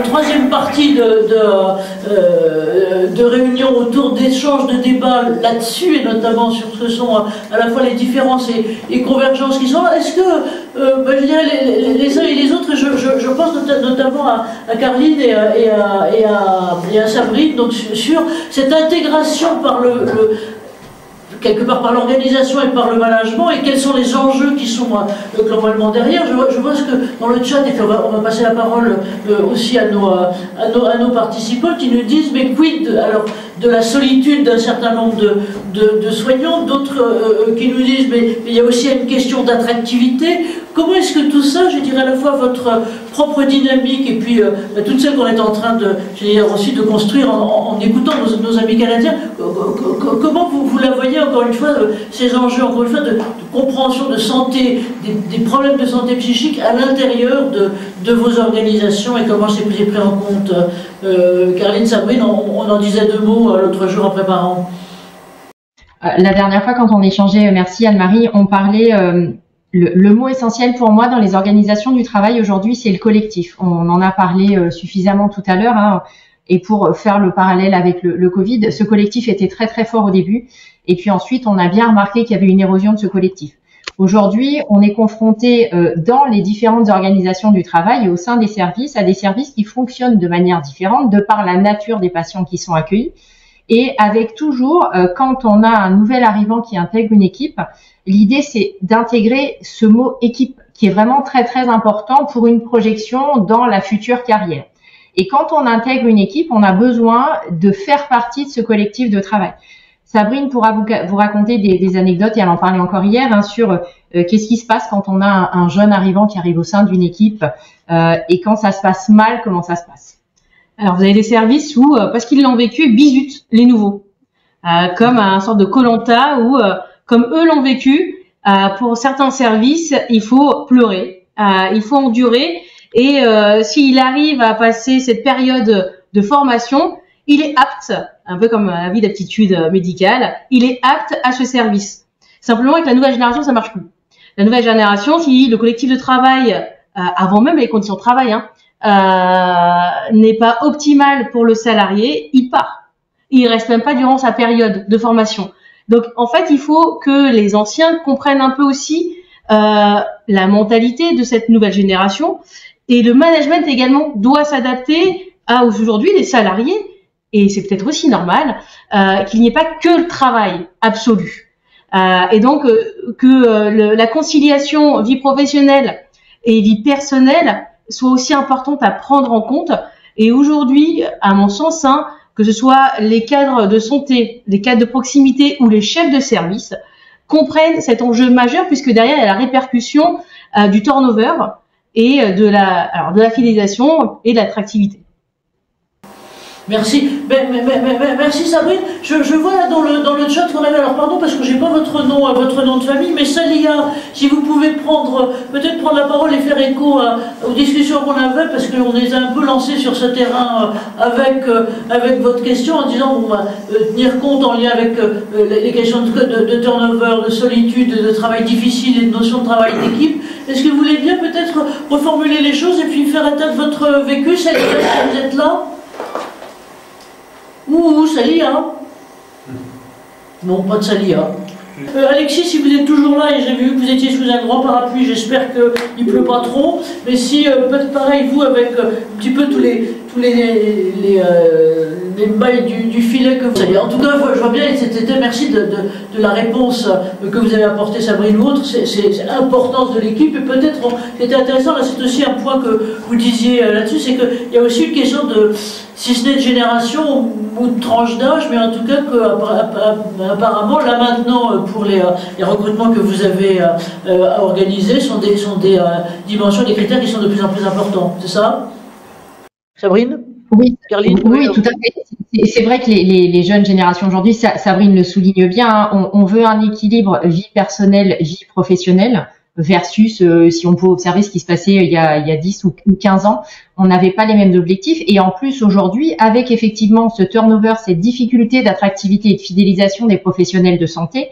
troisième partie de réunion autour d'échanges, de débats là-dessus, et notamment sur ce que sont à la fois les différences et convergences qui sont là. Est-ce que, je dirais, les uns et les autres, je pense notamment à Caroline et à Sabrine, donc sur cette intégration par quelque part par l'organisation et par le management, et quels sont les enjeux qui sont globalement derrière. Je vois ce que dans le chat, et puis on va passer la parole aussi à nos participants qui nous disent, mais quid alors de la solitude d'un certain nombre de soignants, d'autres qui nous disent, mais il y a aussi une question d'attractivité. Comment est-ce que tout ça, je dirais à la fois votre propre dynamique et puis toutes celles qu'on est en train aussi de construire en écoutant nos amis canadiens, comment vous la voyez, encore une fois, ces enjeux, encore une fois, de compréhension de santé, des problèmes de santé psychique à l'intérieur de vos organisations, et comment c'est pris en compte? Caroline, Sabrine, on en disait deux mots l'autre jour en préparant. La dernière fois, quand on échangeait, merci Anne-Marie, on parlait... Le mot essentiel pour moi dans les organisations du travail aujourd'hui, c'est le collectif. On en a parlé suffisamment tout à l'heure, hein, et pour faire le parallèle avec le Covid, ce collectif était très très fort au début, et puis ensuite on a bien remarqué qu'il y avait une érosion de ce collectif. Aujourd'hui, on est confronté dans les différentes organisations du travail et au sein des services à des services qui fonctionnent de manière différente de par la nature des patients qui sont accueillis, et avec toujours, quand on a un nouvel arrivant qui intègre une équipe, l'idée, c'est d'intégrer ce mot équipe qui est vraiment très, très important pour une projection dans la future carrière. Et quand on intègre une équipe, on a besoin de faire partie de ce collectif de travail. Sabrine pourra vous raconter des anecdotes, et elle en parlait encore hier, hein, sur qu'est-ce qui se passe quand on a un jeune arrivant qui arrive au sein d'une équipe, et quand ça se passe mal, comment ça se passe. Alors, vous avez des services où, parce qu'ils l'ont vécu, bisutent les nouveaux. Comme un sorte de Koh-Lanta où... comme eux l'ont vécu, pour certains services, il faut pleurer, il faut endurer, et s'il arrive à passer cette période de formation, il est apte, un peu comme la vie d'aptitude médicale, il est apte à ce service. Simplement, avec la nouvelle génération, ça marche plus. La nouvelle génération, si le collectif de travail, avant même les conditions de travail, n'est pas optimal pour le salarié, il part. Il reste même pas durant sa période de formation. Donc, en fait, il faut que les anciens comprennent un peu aussi la mentalité de cette nouvelle génération, et le management également doit s'adapter à aujourd'hui les salariés, et c'est peut-être aussi normal qu'il n'y ait pas que le travail absolu, et donc la conciliation vie professionnelle et vie personnelle soit aussi importante à prendre en compte. Et aujourd'hui, à mon sens, que ce soit les cadres de santé, les cadres de proximité ou les chefs de service, comprennent cet enjeu majeur, puisque derrière, il y a la répercussion du turnover et de la fidélisation et de l'attractivité. Merci. Merci Sabrine. Je vois là dans le chat qu'on avait, alors pardon parce que j'ai pas votre nom de famille, mais Salia, si vous pouvez peut-être prendre la parole et faire écho aux discussions qu'on avait, parce qu'on les a un peu lancées sur ce terrain avec votre question, en disant on va tenir compte en lien avec les questions de turnover, de solitude, de travail difficile et de notion de travail d'équipe. Est-ce que vous voulez bien peut-être reformuler les choses et puis faire état de votre vécu, Salia, si vous êtes là? Ouh, Salia. Non, pas de Salia. Alexis, si vous êtes toujours là, et j'ai vu que vous étiez sous un grand parapluie, j'espère qu'il ne pleut pas trop, mais si, peut-être pareil, vous, avec un petit peu tous les mailles du filet que vous avez. En tout cas, je vois bien, c'était merci de la réponse que vous avez apportée, Sabrine, ou autre, c'est l'importance de l'équipe, et peut-être, c'était intéressant, là c'est aussi un point que vous disiez là-dessus, c'est qu'il y a aussi une question de, si ce n'est de génération ou de tranche d'âge, mais en tout cas apparemment, là maintenant, pour les recrutements que vous avez organisés, sont des dimensions, des critères qui sont de plus en plus importants, c'est ça, Sabrine? Oui, Caroline, oui, tout à fait. C'est vrai que les jeunes générations aujourd'hui, Sabrine le souligne bien, hein, on veut un équilibre vie personnelle, vie professionnelle, versus, si on peut observer ce qui se passait il y a 10 ou 15 ans, on n'avait pas les mêmes objectifs. Et en plus, aujourd'hui, avec effectivement ce turnover, cette difficulté d'attractivité et de fidélisation des professionnels de santé,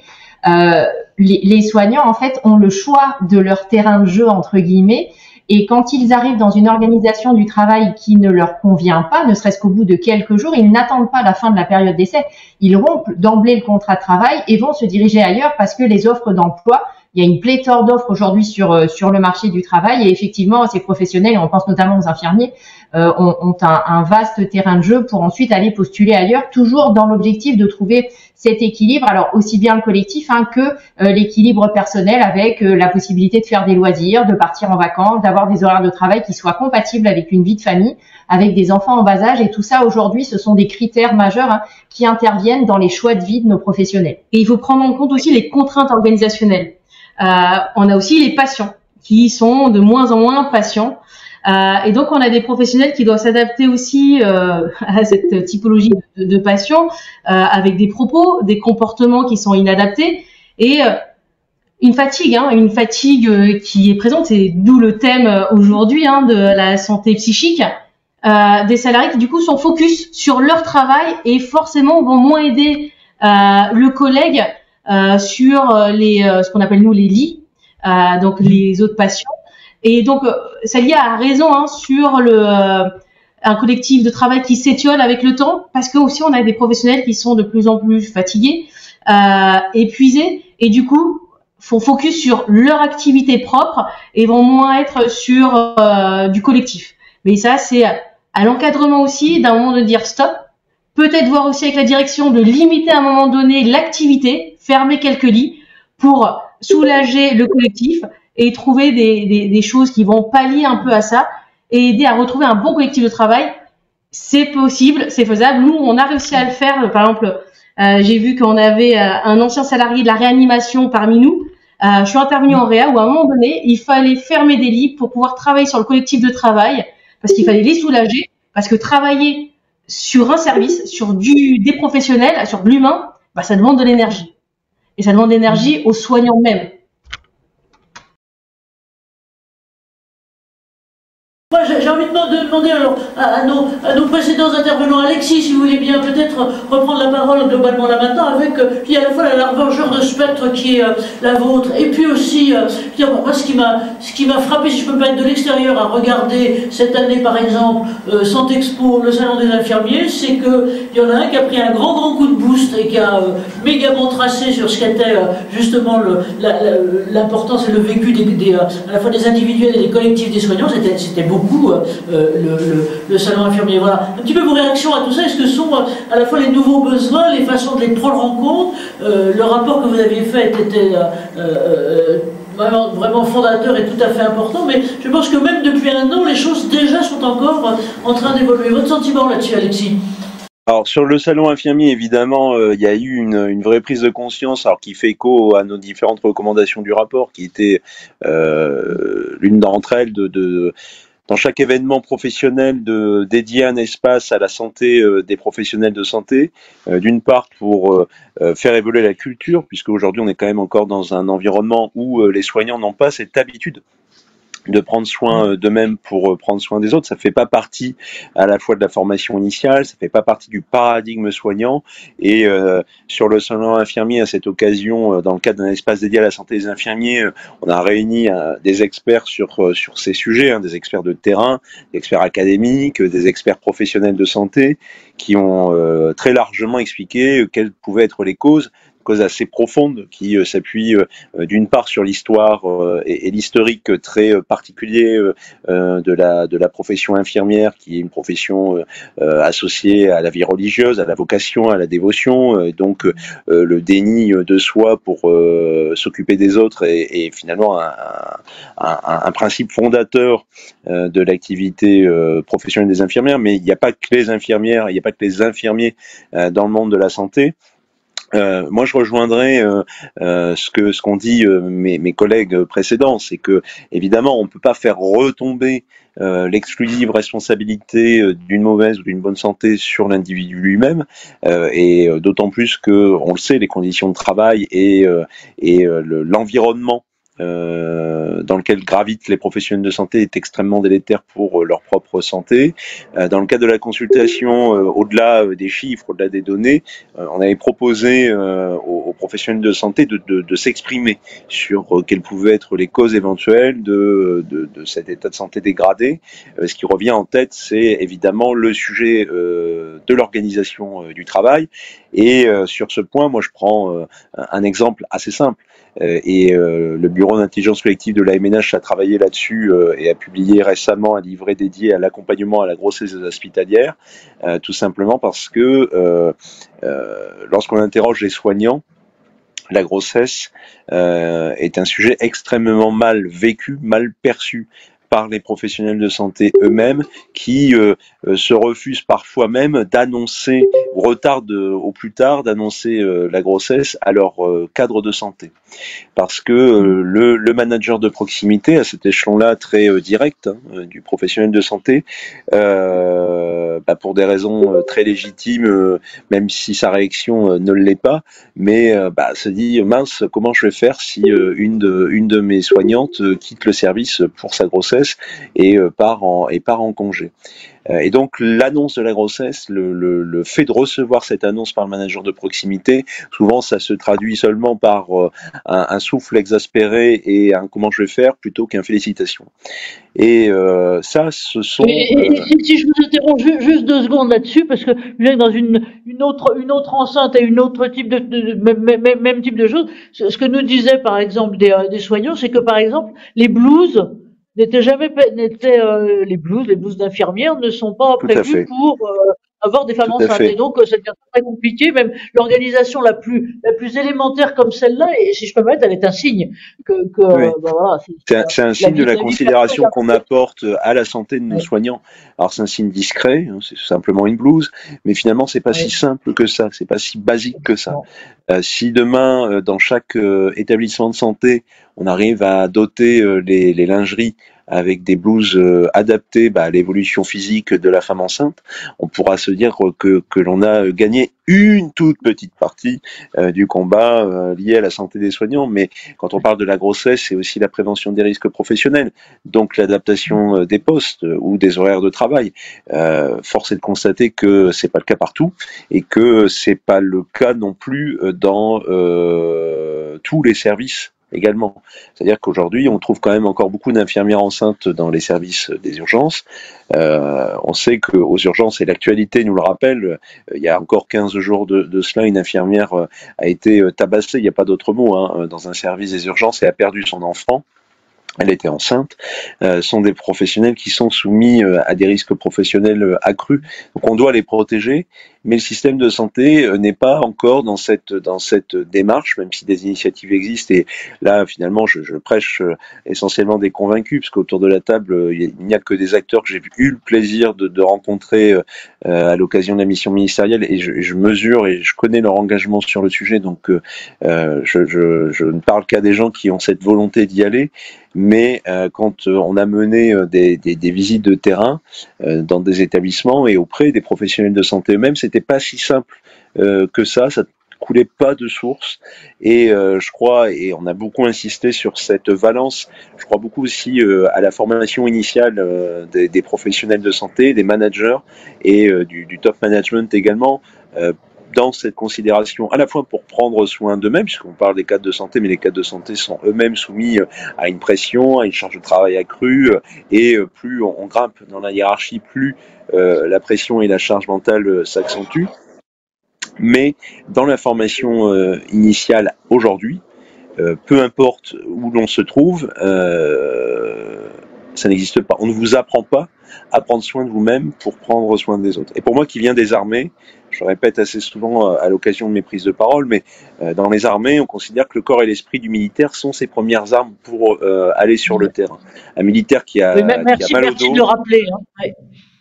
les soignants, en fait, ont le choix de leur terrain de jeu, entre guillemets, Et quand ils arrivent dans une organisation du travail qui ne leur convient pas, ne serait-ce qu'au bout de quelques jours, ils n'attendent pas la fin de la période d'essai. Ils rompent d'emblée le contrat de travail et vont se diriger ailleurs parce que les offres d'emploi, il y a une pléthore d'offres aujourd'hui sur le marché du travail et effectivement, ces professionnels, et on pense notamment aux infirmiers, ont un vaste terrain de jeu pour ensuite aller postuler ailleurs, toujours dans l'objectif de trouver cet équilibre, alors aussi bien le collectif que l'équilibre personnel avec la possibilité de faire des loisirs, de partir en vacances, d'avoir des horaires de travail qui soient compatibles avec une vie de famille, avec des enfants en bas âge. Et tout ça, aujourd'hui, ce sont des critères majeurs qui interviennent dans les choix de vie de nos professionnels. Et il faut prendre en compte aussi les contraintes organisationnelles. On a aussi les patients qui sont de moins en moins patients. Et donc, on a des professionnels qui doivent s'adapter aussi à cette typologie de patients, avec des propos, des comportements qui sont inadaptés et une fatigue qui est présente. C'est d'où le thème aujourd'hui de la santé psychique. Des salariés qui du coup sont focus sur leur travail et forcément vont moins aider le collègue sur ce qu'on appelle nous les lits, donc les autres patients. Et donc, Salia a raison sur un collectif de travail qui s'étiole avec le temps, parce que aussi on a des professionnels qui sont de plus en plus fatigués, épuisés, et du coup font focus sur leur activité propre et vont moins être sur du collectif. Mais ça, c'est à l'encadrement aussi d'un moment de dire stop. Peut-être voir aussi avec la direction de limiter à un moment donné l'activité, fermer quelques lits pour soulager le collectif et trouver des choses qui vont pallier un peu à ça et aider à retrouver un bon collectif de travail. C'est possible, c'est faisable. Nous, on a réussi à le faire. Par exemple, j'ai vu qu'on avait un ancien salarié de la réanimation parmi nous. Je suis intervenue en réa où à un moment donné, il fallait fermer des lits pour pouvoir travailler sur le collectif de travail parce qu'il fallait les soulager, parce que travailler sur un service, sur des professionnels, sur de l'humain, ça demande de l'énergie. Et ça demande de l'énergie aux soignants même. Moi, j'ai envie de demander alors à nos précédents intervenants, Alexis, si vous voulez bien peut-être reprendre la parole globalement là maintenant, avec puis à la fois la largeur de spectre qui est la vôtre, et puis aussi, moi ce qui m'a frappé, si je peux me mettre de l'extérieur à regarder cette année par exemple, Santexpo, le salon des infirmiers, c'est qu'il y en a un qui a pris un grand coup de boost et qui a mégamment tracé sur ce qu'était justement l'importance et le vécu à la fois des individuels et des collectifs des soignants. C'était beaucoup le salon infirmier. Voilà. Un petit peu vos réactions à tout ça. Est-ce que ce sont à la fois les nouveaux besoins, les façons de les prendre en compte, le rapport que vous aviez fait était vraiment fondateur et tout à fait important, mais je pense que même depuis un an, les choses déjà sont encore en train d'évoluer. Votre sentiment là-dessus, Alexis ? Alors sur le salon infirmier, évidemment, il y a eu une vraie prise de conscience, alors qui fait écho à nos différentes recommandations du rapport, qui était l'une d'entre elles dans chaque événement professionnel dédier un espace à la santé des professionnels de santé, d'une part pour faire évoluer la culture, puisque aujourd'hui on est quand même encore dans un environnement où les soignants n'ont pas cette habitude de prendre soin d'eux-mêmes pour prendre soin des autres. Ça fait pas partie à la fois de la formation initiale, ça fait pas partie du paradigme soignant. Et sur le salon infirmier, à cette occasion, dans le cadre d'un espace dédié à la santé des infirmiers, on a réuni des experts sur ces sujets, des experts de terrain, des experts académiques, des experts professionnels de santé, qui ont très largement expliqué quelles pouvaient être les causes assez profondes qui s'appuient d'une part sur l'histoire et l'historique très particulier de la profession infirmière, qui est une profession associée à la vie religieuse, à la vocation, à la dévotion, et donc le déni de soi pour s'occuper des autres est finalement un principe fondateur de l'activité professionnelle des infirmières. Mais il n'y a pas que les infirmières, il n'y a pas que les infirmiers dans le monde de la santé. Moi, je rejoindrais ce qu'ont dit mes collègues précédents, c'est que évidemment, on peut pas faire retomber l'exclusive responsabilité d'une mauvaise ou d'une bonne santé sur l'individu lui-même, et d'autant plus que, on le sait, les conditions de travail et l'environnement dans lequel gravitent les professionnels de santé est extrêmement délétère pour leur propre propre santé. Dans le cadre de la consultation, au-delà des chiffres, au-delà des données, on avait proposé aux professionnels de santé de s'exprimer sur quelles pouvaient être les causes éventuelles de cet état de santé dégradé. Ce qui revient en tête, c'est évidemment le sujet de l'organisation du travail. Et sur ce point, moi je prends un exemple assez simple. Le bureau d'intelligence collective de la MNH a travaillé là-dessus et a publié récemment un livret dédié à l'accompagnement à la grossesse hospitalière, tout simplement parce que lorsqu'on interroge les soignants, la grossesse est un sujet extrêmement mal vécu, mal perçu par les professionnels de santé eux-mêmes, qui se refusent parfois même d'annoncer, ou retardent au plus tard d'annoncer la grossesse à leur cadre de santé. Parce que le manager de proximité, à cet échelon-là très direct du professionnel de santé, pour des raisons très légitimes, même si sa réaction ne l'est pas, mais se dit mince, comment je vais faire si une de mes soignantes quitte le service pour sa grossesse et part en congé. Et donc l'annonce de la grossesse, le fait de recevoir cette annonce par le manager de proximité, souvent ça se traduit seulement par un souffle exaspéré et un comment je vais faire plutôt qu'un félicitation. Et ça, ce sont. Si je vous interromps juste 2 secondes là-dessus, parce que dans une autre enceinte et une autre type même type de choses, ce que nous disaient par exemple des soignants, c'est que par exemple les blouses les blouses d'infirmières ne sont pas prévues pour avoir des femmes enceintes. Et donc ça devient très compliqué. Même l'organisation la plus élémentaire comme celle-là, et si je peux me permettre, elle est un signe oui. Voilà. C'est un signe de la considération qu'on apporte à la santé de nos soignants. Alors c'est un signe discret, hein, c'est simplement une blouse, mais finalement c'est pas si simple que ça, c'est pas si basique que ça. Si demain dans chaque établissement de santé on arrive à doter les lingeries avec des blouses adaptées à l'évolution physique de la femme enceinte, on pourra se dire que l'on a gagné une toute petite partie du combat lié à la santé des soignants. Mais quand on parle de la grossesse, c'est aussi la prévention des risques professionnels, donc l'adaptation des postes ou des horaires de travail. Force est de constater que c'est pas le cas partout et que c'est pas le cas non plus dans tous les services également. C'est-à-dire qu'aujourd'hui, on trouve quand même encore beaucoup d'infirmières enceintes dans les services des urgences. On sait qu'aux urgences, et l'actualité nous le rappelle, il y a encore 15 jours de cela, une infirmière a été tabassée, il n'y a pas d'autre mot, dans un service des urgences et a perdu son enfant. Elle était enceinte, sont des professionnels qui sont soumis à des risques professionnels accrus. Donc on doit les protéger, mais le système de santé n'est pas encore dans cette démarche, même si des initiatives existent. Et là, finalement, je prêche essentiellement des convaincus, parce qu'autour de la table, il n'y a que des acteurs que j'ai eu le plaisir de rencontrer à l'occasion de la mission ministérielle, et je mesure et je connais leur engagement sur le sujet. Donc je ne parle qu'à des gens qui ont cette volonté d'y aller. Mais quand on a mené des visites de terrain dans des établissements et auprès des professionnels de santé eux-mêmes, c'était pas si simple que ça coulait pas de source. Et je crois, et on a beaucoup insisté sur cette valence, je crois beaucoup aussi à la formation initiale des professionnels de santé, des managers et du top management également, dans cette considération à la fois pour prendre soin d'eux-mêmes, puisqu'on parle des cadres de santé, mais les cadres de santé sont eux-mêmes soumis à une pression, à une charge de travail accrue, et plus on grimpe dans la hiérarchie, plus la pression et la charge mentale s'accentuent. Mais dans la formation initiale aujourd'hui, peu importe où l'on se trouve, ça n'existe pas. On ne vous apprend pas à prendre soin de vous-même pour prendre soin des autres. Et pour moi qui viens des armées, je le répète assez souvent à l'occasion de mes prises de parole, mais dans les armées, on considère que le corps et l'esprit du militaire sont ses premières armes pour aller sur le terrain. Un militaire qui a, mal au dos. Merci de le rappeler.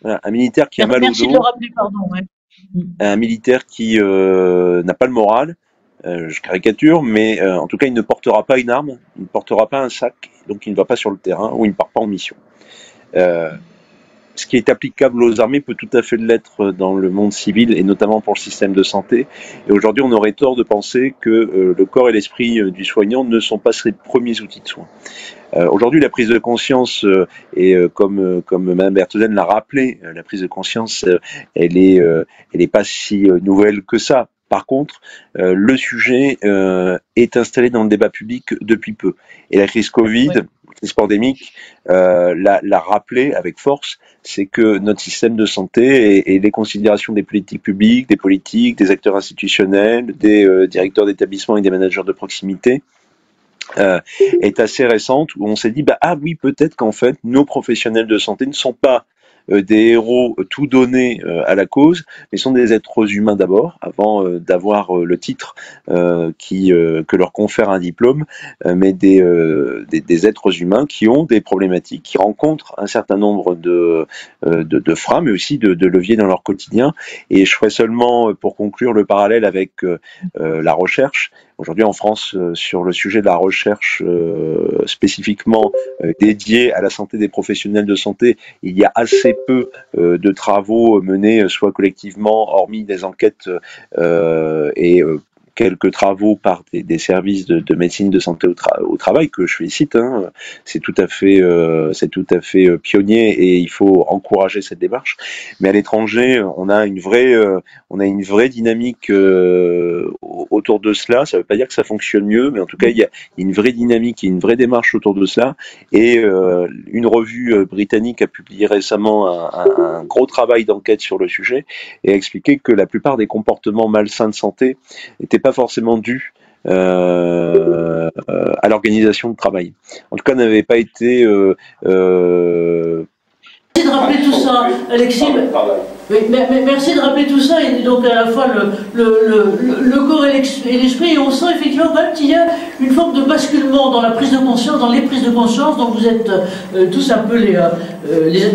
Voilà, un militaire qui a mal au dos. Merci de le rappeler, pardon. Un militaire qui n'a pas le moral, je caricature, mais en tout cas, il ne portera pas une arme, il ne portera pas un sac, donc il ne va pas sur le terrain ou il ne part pas en mission. ce qui est applicable aux armées peut tout à fait l'être dans le monde civil et notamment pour le système de santé. Et aujourd'hui, on aurait tort de penser que le corps et l'esprit du soignant ne sont pas ses premiers outils de soins. Aujourd'hui, la prise de conscience, comme Mme Berthozen l'a rappelé, la prise de conscience, elle est pas si nouvelle que ça. Par contre, le sujet est installé dans le débat public depuis peu. Et la crise Covid, la crise pandémique, l'a rappelé avec force, c'est que notre système de santé et les considérations des politiques publiques, des politiques, des acteurs institutionnels, des directeurs d'établissements et des managers de proximité, est assez récente, où on s'est dit ah oui, peut-être qu'en fait nos professionnels de santé ne sont pas des héros tout donnés à la cause, mais sont des êtres humains d'abord, avant d'avoir le titre que leur confère un diplôme, mais des êtres humains qui ont des problématiques, qui rencontrent un certain nombre de freins, mais aussi de leviers dans leur quotidien. Et je ferai seulement, pour conclure, le parallèle avec la recherche. Aujourd'hui en France, sur le sujet de la recherche spécifiquement dédiée à la santé des professionnels de santé, il y a assez peu de travaux menés, soit collectivement, hormis des enquêtes et quelques travaux par des services de médecine de santé au travail que je félicite. Hein. C'est tout à fait pionnier et il faut encourager cette démarche. Mais à l'étranger, on a une vraie dynamique autour de cela. Ça ne veut pas dire que ça fonctionne mieux, mais en tout cas il y a une vraie dynamique et une vraie démarche autour de cela. Et une revue britannique a publié récemment un gros travail d'enquête sur le sujet et a expliqué que la plupart des comportements malsains de santé n'étaient pas forcément dû à l'organisation de travail. En tout cas, n'avait pas été... Merci de rappeler tout ça, Alexis. Oui, merci de rappeler tout ça, et donc à la fois le corps et l'esprit, et on sent effectivement quand même qu'il y a une forme de basculement dans la prise de conscience, dans les prises de conscience, dont vous êtes tous un peu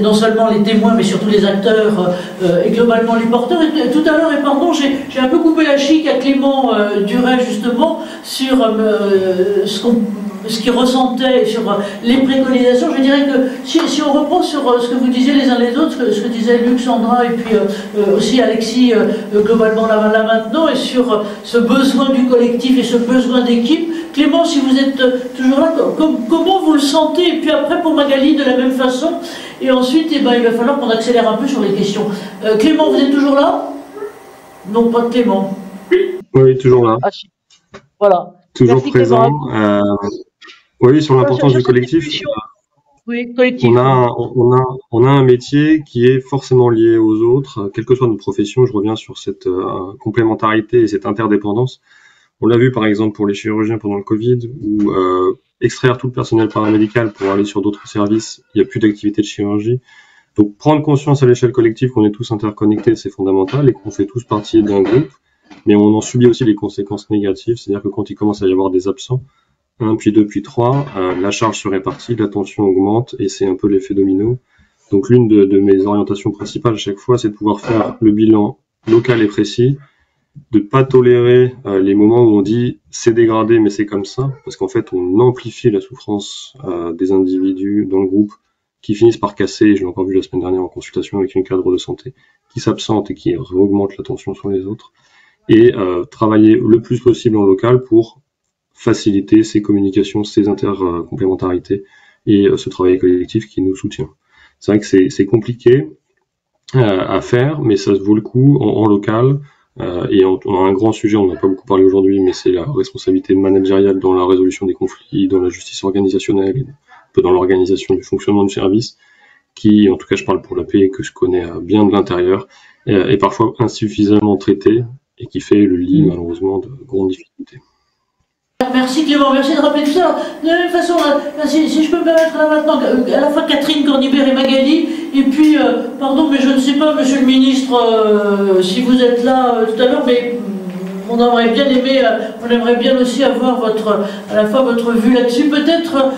non seulement les témoins, mais surtout les acteurs et globalement les porteurs. Et tout à l'heure, et pardon, j'ai un peu coupé la chic à Clément Duret justement sur ce qu'il ressentait sur les préconisations. Je dirais que si on reprend sur ce que vous disiez les uns les autres, ce que disait Luc, Sandra et puis aussi Alexis globalement là maintenant, et sur ce besoin du collectif et ce besoin d'équipe, Clément, si vous êtes toujours là, comment vous le sentez? Et puis après pour Magali de la même façon, et ensuite il va falloir qu'on accélère un peu sur les questions. Clément, vous êtes toujours là? Non, pas de Clément. Oui, toujours là. Ah, voilà. Toujours merci, présent. Oui, sur l'importance du collectif. Oui, collectif. On a un métier qui est forcément lié aux autres, quelle que soit notre profession. Je reviens sur cette complémentarité et cette interdépendance. On l'a vu par exemple pour les chirurgiens pendant le Covid, où extraire tout le personnel paramédical pour aller sur d'autres services, il n'y a plus d'activité de chirurgie. Donc prendre conscience à l'échelle collective qu'on est tous interconnectés, c'est fondamental, et qu'on fait tous partie d'un groupe. Mais on en subit aussi les conséquences négatives, c'est-à-dire que quand il commence à y avoir des absents, 1, puis 2, puis 3, la charge se répartit, la tension augmente, et c'est un peu l'effet domino. Donc l'une de mes orientations principales à chaque fois, c'est de pouvoir faire le bilan local et précis, de pas tolérer les moments où on dit c'est dégradé mais c'est comme ça, parce qu'en fait on amplifie la souffrance des individus dans le groupe qui finissent par casser. Je l'ai encore vu la semaine dernière en consultation avec une cadre de santé qui s'absente et qui augmente la tension sur les autres, et travailler le plus possible en local pour faciliter ces communications, ces intercomplémentarités et ce travail collectif qui nous soutient. C'est vrai que c'est compliqué à faire, mais ça vaut le coup en local. Et on a un grand sujet, on n'a pas beaucoup parlé aujourd'hui, mais c'est la responsabilité managériale dans la résolution des conflits, dans la justice organisationnelle, et un peu dans l'organisation du fonctionnement du service, qui, en tout cas je parle pour la paix, que je connais bien de l'intérieur, est parfois insuffisamment traité, et qui fait le lit malheureusement de grandes difficultés. Merci Clément, merci de rappeler tout ça. De la même façon, si je peux me permettre là maintenant, à la fois Catherine Cornibert et Magali, et puis, pardon, mais je ne sais pas, monsieur le ministre, si vous êtes là tout à l'heure, mais on aimerait bien on aimerait bien aussi avoir à la fois votre vue là-dessus. Peut-être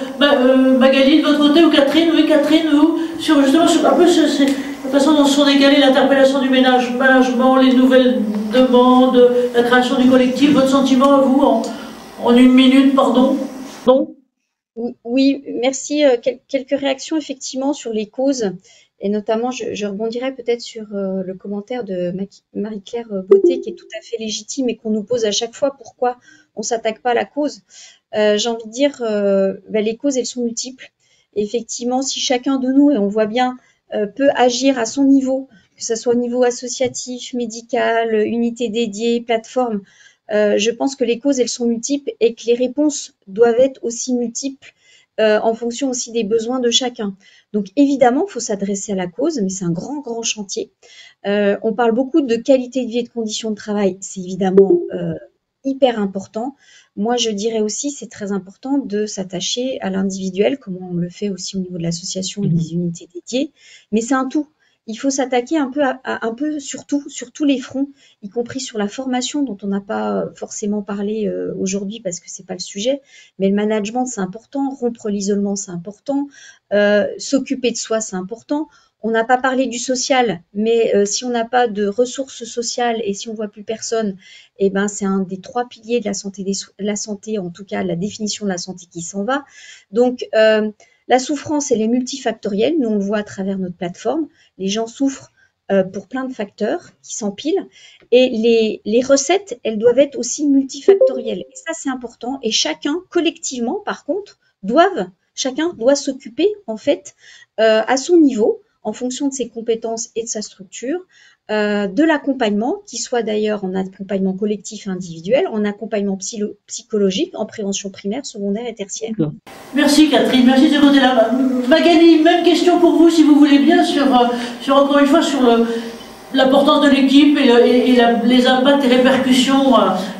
Magali de votre côté, ou Catherine, oui Catherine, vous, justement sur un peu la façon dont sont décalées l'interpellation du management, les nouvelles demandes, la création du collectif, votre sentiment à vous en une minute, pardon. Oui, merci. Quelques réactions effectivement sur les causes Et notamment, je rebondirais peut-être sur le commentaire de Marie-Claire Beauté, qui est tout à fait légitime et qu'on nous pose à chaque fois, pourquoi on ne s'attaque pas à la cause. J'ai envie de dire, les causes, elles sont multiples. Et effectivement, si chacun de nous, et on voit bien, peut agir à son niveau, que ce soit au niveau associatif, médical, unité dédiée, plateforme, je pense que les causes, elles sont multiples et que les réponses doivent être aussi multiples en fonction aussi des besoins de chacun. Donc évidemment, il faut s'adresser à la cause, mais c'est un grand, grand chantier. On parle beaucoup de qualité de vie et de conditions de travail, c'est évidemment hyper important. Moi, je dirais aussi, c'est très important de s'attacher à l'individuel, comme on le fait aussi au niveau de l'association et des unités dédiées, mais c'est un tout. Il faut s'attaquer un peu sur tous les fronts, y compris sur la formation dont on n'a pas forcément parlé aujourd'hui parce que c'est pas le sujet. Mais le management, c'est important. Rompre l'isolement, c'est important. S'occuper de soi, c'est important. On n'a pas parlé du social, mais si on n'a pas de ressources sociales et si on voit plus personne, eh ben c'est un des 3 piliers de la santé, en tout cas la définition de la santé qui s'en va. Donc la souffrance, elle est multifactorielle. Nous, on le voit à travers notre plateforme. Les gens souffrent pour plein de facteurs qui s'empilent. Et les recettes, elles doivent être aussi multifactorielles. Et ça, c'est important. Et chacun, collectivement, par contre, chacun doit s'occuper, en fait, à son niveau, en fonction de ses compétences et de sa structure, de l'accompagnement, qui soit d'ailleurs en accompagnement collectif et individuel, en accompagnement psychologique, en prévention primaire, secondaire et tertiaire. Merci Catherine, merci de ce côté-là. Magali, même question pour vous, si vous voulez bien, sur encore une fois, sur l'importance de l'équipe et les impacts et répercussions,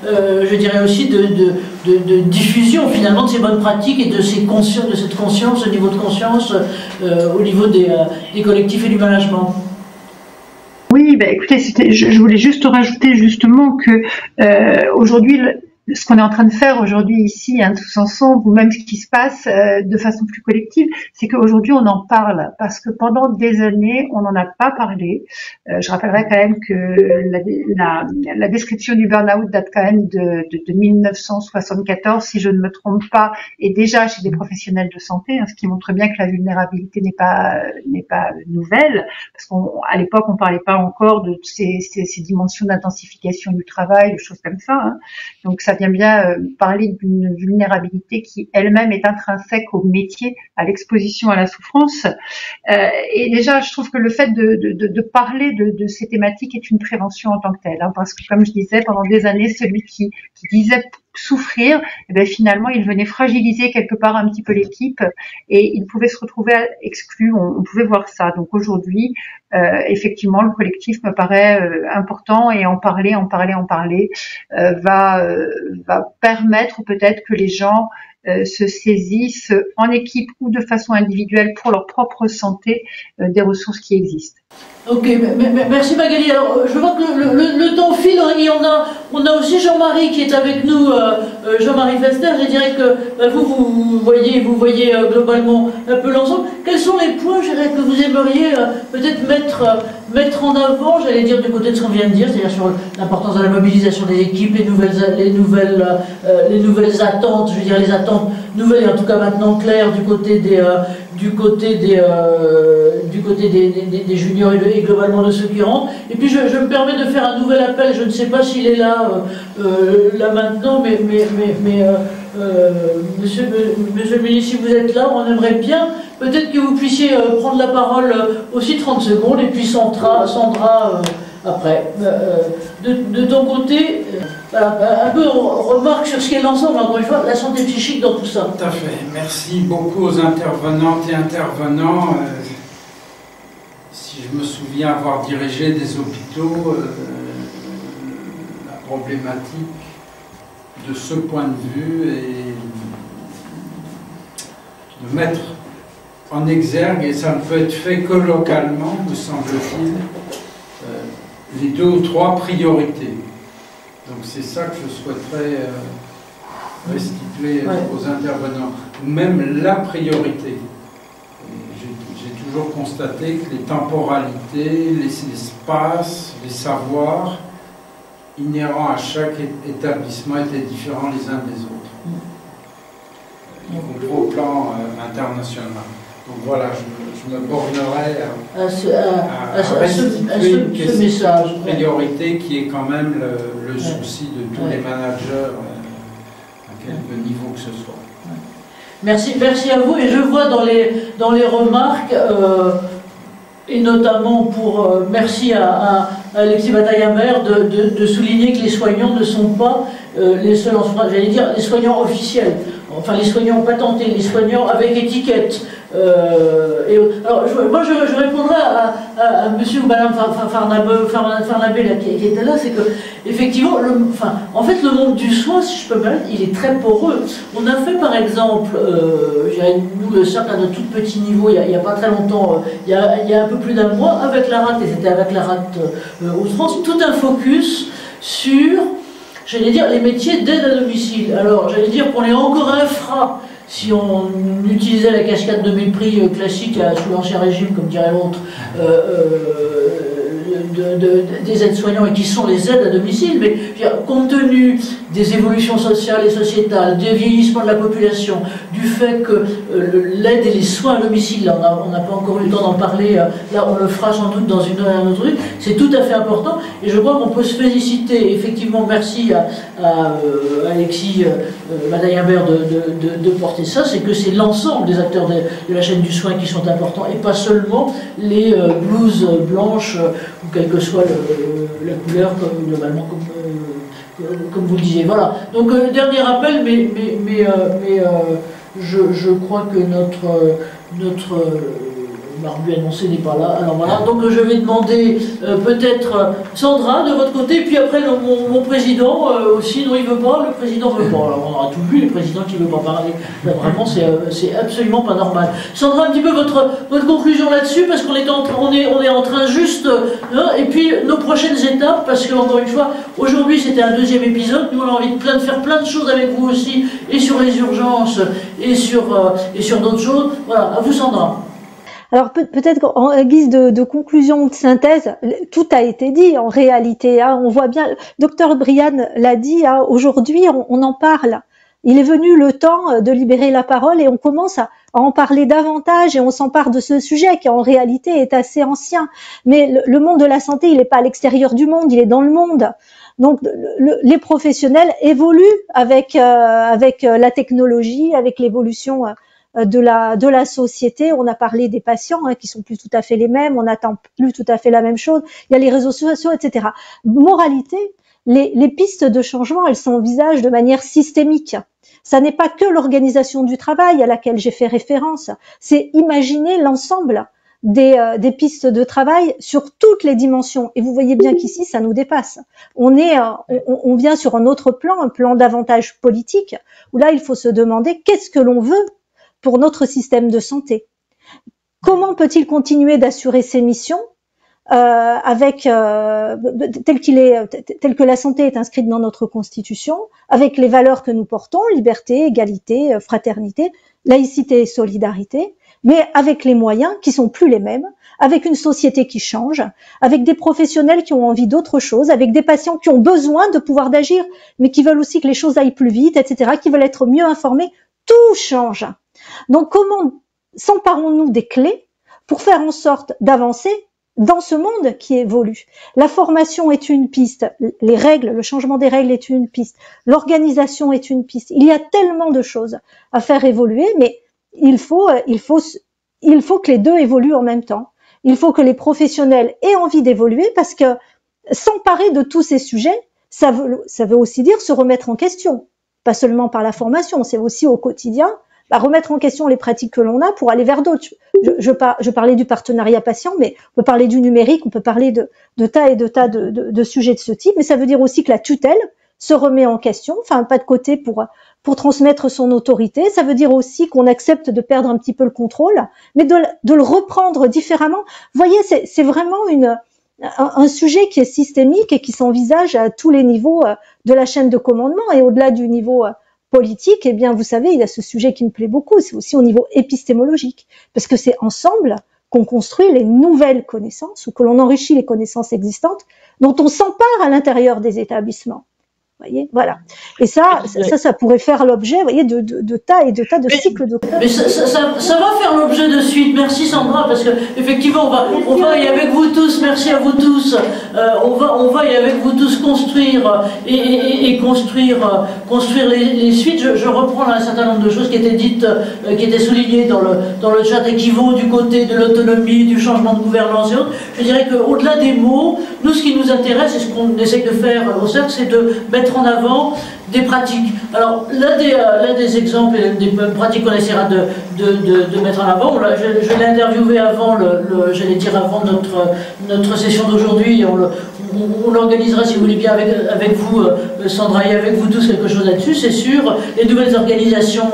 je dirais aussi, de diffusion finalement de ces bonnes pratiques et de cette conscience, ce niveau de conscience au niveau des collectifs et du management. Oui, écoutez, je voulais juste rajouter justement que aujourd'hui, ce qu'on est en train de faire aujourd'hui ici, tous ensemble, ou même ce qui se passe de façon plus collective, c'est qu'aujourd'hui on en parle, parce que pendant des années on n'en a pas parlé. Je rappellerai quand même que la description du burn-out date quand même de 1974, si je ne me trompe pas, et déjà chez des professionnels de santé, ce qui montre bien que la vulnérabilité n'est pas nouvelle, parce qu'à l'époque on parlait pas encore de ces dimensions d'intensification du travail, de choses comme ça. Donc ça vient bien parler d'une vulnérabilité qui elle-même est intrinsèque au métier, à l'exposition à la souffrance. Et déjà, je trouve que le fait de parler de ces thématiques est une prévention en tant que telle, parce que comme je disais, pendant des années, celui qui disait souffrir, finalement, il venait fragiliser quelque part un petit peu l'équipe et il pouvait se retrouver exclu. On pouvait voir ça. Donc aujourd'hui, effectivement, le collectif me paraît important et en parler va permettre peut-être que les gens se saisissent en équipe ou de façon individuelle pour leur propre santé des ressources qui existent. Ok, merci Magali. Alors, je vois que le temps file et on a aussi Jean-Marie qui est avec nous, Jean-Marie Fester. Je dirais que vous voyez globalement un peu l'ensemble. Quels sont les points, je dirais, que vous aimeriez peut-être mettre en avant, j'allais dire, du côté de ce qu'on vient de dire, c'est-à-dire sur l'importance de la mobilisation des équipes, les nouvelles attentes, je veux dire les attentes nouvelles et en tout cas maintenant claires du côté des juniors et globalement de ceux qui rentrent. Et puis je me permets de faire un nouvel appel, je ne sais pas s'il est là maintenant, mais monsieur le ministre, si vous êtes là, on aimerait bien peut-être que vous puissiez prendre la parole aussi 30 secondes, et puis Sandra après. De ton côté, voilà, un peu remarque sur ce qu'est l'ensemble, encore une fois, la santé psychique dans tout ça. Tout à fait. Merci beaucoup aux intervenantes et intervenants. Si je me souviens avoir dirigé des hôpitaux, la problématique de ce point de vue est de mettre en exergue, et ça ne peut être fait que localement, me semble-t-il, les 2 ou 3 priorités. Donc c'est ça que je souhaiterais restituer aux intervenants, ou même la priorité. J'ai toujours constaté que les temporalités, les espaces, les savoirs inhérents à chaque établissement étaient différents les uns des autres, y compris au plan international. Donc voilà, je me bornerai à ce restituer message. Une priorité qui est quand même le souci de tous les managers, à quelque niveau que ce soit. Merci à vous. Et je vois dans les remarques, et notamment merci à Alexis Bataille-Imbert de souligner que les soignants ne sont pas les seuls, j'allais dire, les soignants officiels. Enfin, les soignants patentés, les soignants avec étiquette. Alors, moi, je répondrai à monsieur ou madame Farnabé là, qui était là, c'est que, effectivement, en fait, le monde du soin, si je peux me permettre, il est très poreux. On a fait, par exemple, nous, le cercle à notre tout petit niveau, il n'y a pas très longtemps, il y a un peu plus d'un mois, avec la RAT, et c'était avec la RAT Hauts-de-France, tout un focus sur, j'allais dire, les métiers d'aide à domicile. Alors, j'allais dire qu'on est encore infra si on utilisait la cascade de mépris classique sous l'Ancien Régime, comme dirait l'autre, des aides-soignants et qui sont les aides à domicile, mais compte tenu des évolutions sociales et sociétales, du vieillissement de la population, du fait que l'aide et les soins à domicile, là, on n'a pas encore eu le temps d'en parler, là on le fera sans doute dans une heure et un autre truc, c'est tout à fait important, et je crois qu'on peut se féliciter, effectivement, merci à Alexis Bataille-Imbert de porter ça, c'est que c'est l'ensemble des acteurs de la chaîne du soin qui sont importants, et pas seulement les blouses blanches, ou quelle que soit la couleur, globalement, comme vous le disiez. Voilà. Donc, dernier rappel, mais je crois que notre Barbu annoncé n'est pas là. Alors voilà, donc je vais demander peut-être Sandra de votre côté, puis après mon président aussi, non il veut pas, le président veut pas. Alors on aura tout vu, les présidents qui ne veulent pas parler. Là, vraiment c'est absolument pas normal. Sandra, un petit peu votre conclusion là-dessus, parce qu'on est en train juste, et puis nos prochaines étapes, parce que encore une fois, aujourd'hui c'était un deuxième épisode, nous on a envie de faire plein de choses avec vous aussi, et sur les urgences, et sur d'autres choses. Voilà, à vous Sandra. Alors peut-être en guise de conclusion ou de synthèse, tout a été dit en réalité. On voit bien, Dr Brian l'a dit, aujourd'hui on en parle. Il est venu le temps de libérer la parole et on commence à en parler davantage et on s'empare de ce sujet qui en réalité est assez ancien. Mais le monde de la santé, il n'est pas à l'extérieur du monde, il est dans le monde. Donc les professionnels évoluent avec la technologie, avec l'évolution de la société. On a parlé des patients qui sont plus tout à fait les mêmes, on n'attend plus tout à fait la même chose. Il y a les réseaux sociaux, etc. Moralité, les pistes de changement, elles s'envisagent de manière systémique. Ça n'est pas que l'organisation du travail à laquelle j'ai fait référence, c'est imaginer l'ensemble des pistes de travail sur toutes les dimensions. Et vous voyez bien qu'ici, ça nous dépasse. On vient sur un autre plan, un plan davantage politique, où là, il faut se demander qu'est-ce que l'on veut pour notre système de santé. Comment peut-il continuer d'assurer ses missions tel que la santé est inscrite dans notre Constitution, avec les valeurs que nous portons, liberté, égalité, fraternité, laïcité et solidarité, mais avec les moyens qui sont plus les mêmes, avec une société qui change, avec des professionnels qui ont envie d'autre chose, avec des patients qui ont besoin de pouvoir d'agir, mais qui veulent aussi que les choses aillent plus vite, etc., qui veulent être mieux informés. Tout change. Donc, comment s'emparons-nous des clés pour faire en sorte d'avancer dans ce monde qui évolue? La formation est une piste, les règles, le changement des règles est une piste, l'organisation est une piste. Il y a tellement de choses à faire évoluer, mais il faut que les deux évoluent en même temps. Il faut que les professionnels aient envie d'évoluer, parce que s'emparer de tous ces sujets, ça veut aussi dire se remettre en question. Pas seulement par la formation, c'est aussi au quotidien, remettre en question les pratiques que l'on a pour aller vers d'autres. Je parlais du partenariat patient, mais on peut parler du numérique, on peut parler de tas et de tas de sujets de ce type, mais ça veut dire aussi que la tutelle se remet en question, enfin pas de côté pour transmettre son autorité. Ça veut dire aussi qu'on accepte de perdre un petit peu le contrôle, mais de le reprendre différemment. Vous voyez, c'est vraiment un sujet qui est systémique et qui s'envisage à tous les niveaux de la chaîne de commandement, et au-delà du niveau politique, eh bien, vous savez, il y a ce sujet qui me plaît beaucoup, c'est aussi au niveau épistémologique, parce que c'est ensemble qu'on construit les nouvelles connaissances, ou que l'on enrichit les connaissances existantes, dont on s'empare à l'intérieur des établissements. Voyez, voilà. Et ça pourrait faire l'objet, vous voyez, de tas et de tas de cycles de. Mais ça va faire l'objet de suite. Merci Sandra, parce que effectivement, on va et avec vous tous, merci à vous tous. On va et avec vous tous construire et construire les suites. Je reprends là un certain nombre de choses qui étaient dites, qui étaient soulignées dans le chat et qui vont du côté de l'autonomie, du changement de gouvernance et autres. Je dirais qu'au-delà des mots, nous, ce qui nous intéresse et ce qu'on essaye de faire au cercle, c'est de mettre en avant des pratiques. Alors, l'un des exemples et des pratiques qu'on essaiera de mettre en avant, je l'ai interviewé avant, j'allais dire avant notre session d'aujourd'hui, on l'organisera, si vous voulez bien, avec vous, Sandra, et avec vous tous, quelque chose là-dessus. C'est sur les nouvelles organisations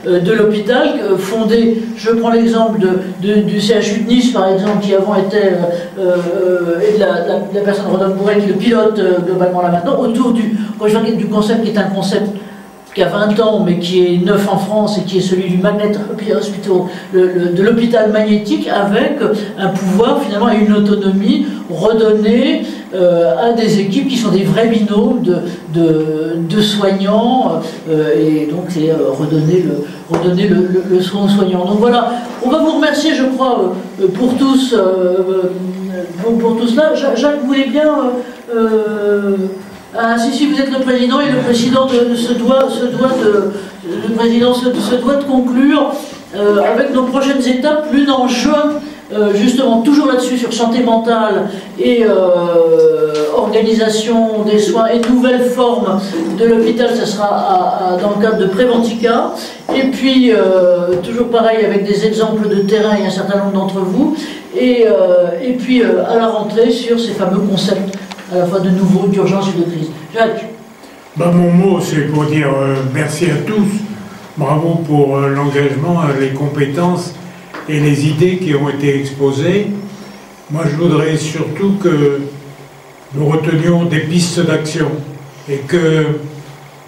de l'hôpital, fondées, je prends l'exemple du CHU de Nice, par exemple, qui avant était, et de la personne Rodolphe Bourret, qui le pilote globalement là maintenant, autour du concept qui est un concept qui a 20 ans, mais qui est neuf en France et qui est celui du Magnet Hospital, de l'hôpital magnétique, avec un pouvoir finalement et une autonomie redonnée à des équipes qui sont des vrais binômes de soignants, et donc c'est redonner le soin aux soignants. Donc voilà, on va vous remercier, je crois, pour tous cela. Jacques voulait bien... si, vous êtes le président, et le président se doit de conclure avec nos prochaines étapes, l'une en juin, justement toujours là-dessus, sur santé mentale et organisation des soins et nouvelles formes de l'hôpital. Ça sera dans le cadre de Préventica, et puis toujours pareil avec des exemples de terrain et un certain nombre d'entre vous, et puis à la rentrée sur ces fameux concepts à la fois de nouveau, d'urgence et de crise. Jacques. Mon mot, c'est pour dire merci à tous, bravo pour l'engagement, les compétences et les idées qui ont été exposées. Moi, je voudrais surtout que nous retenions des pistes d'action et que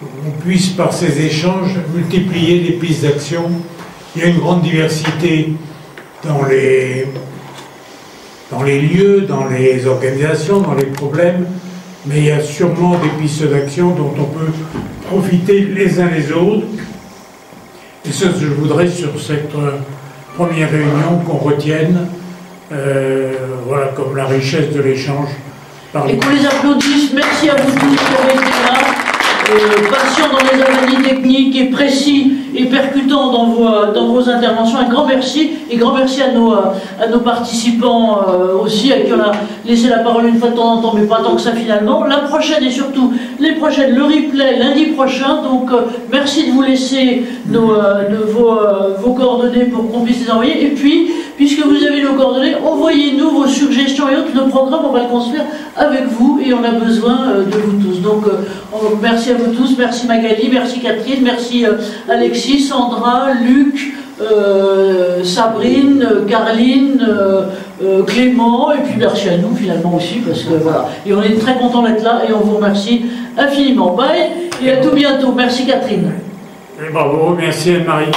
on puisse, par ces échanges, multiplier les pistes d'action. Il y a une grande diversité dans les lieux, dans les organisations, dans les problèmes, mais il y a sûrement des pistes d'action dont on peut profiter les uns les autres. Et ça, je voudrais, sur cette première réunion, qu'on retienne, voilà, comme la richesse de l'échange. Et qu'on les applaudisse. Merci à vous tous qui avez été là. Patient dans les analyses techniques et précis et percutant dans vos interventions. Un grand merci, et grand merci à nos participants aussi, à qui on a laissé la parole une fois de temps en temps, mais pas tant que ça finalement. La prochaine et surtout les prochaines, le replay lundi prochain. Donc merci de vous laisser vos coordonnées pour qu'on puisse les envoyer. Et puis, puisque vous avez nos coordonnées, envoyez-nous vos suggestions et autres. Le programme, on va le construire avec vous et on a besoin de vous tous. Donc merci à vous tous, merci Magali, merci Catherine, merci Alexis, Sandra, Luc, Sabrine, Caroline, Clément, et puis merci à nous finalement aussi, parce que voilà. Et on est très content d'être là et on vous remercie infiniment. Bye et à tout bientôt. Merci Catherine. Et bravo, merci Anne-Marie.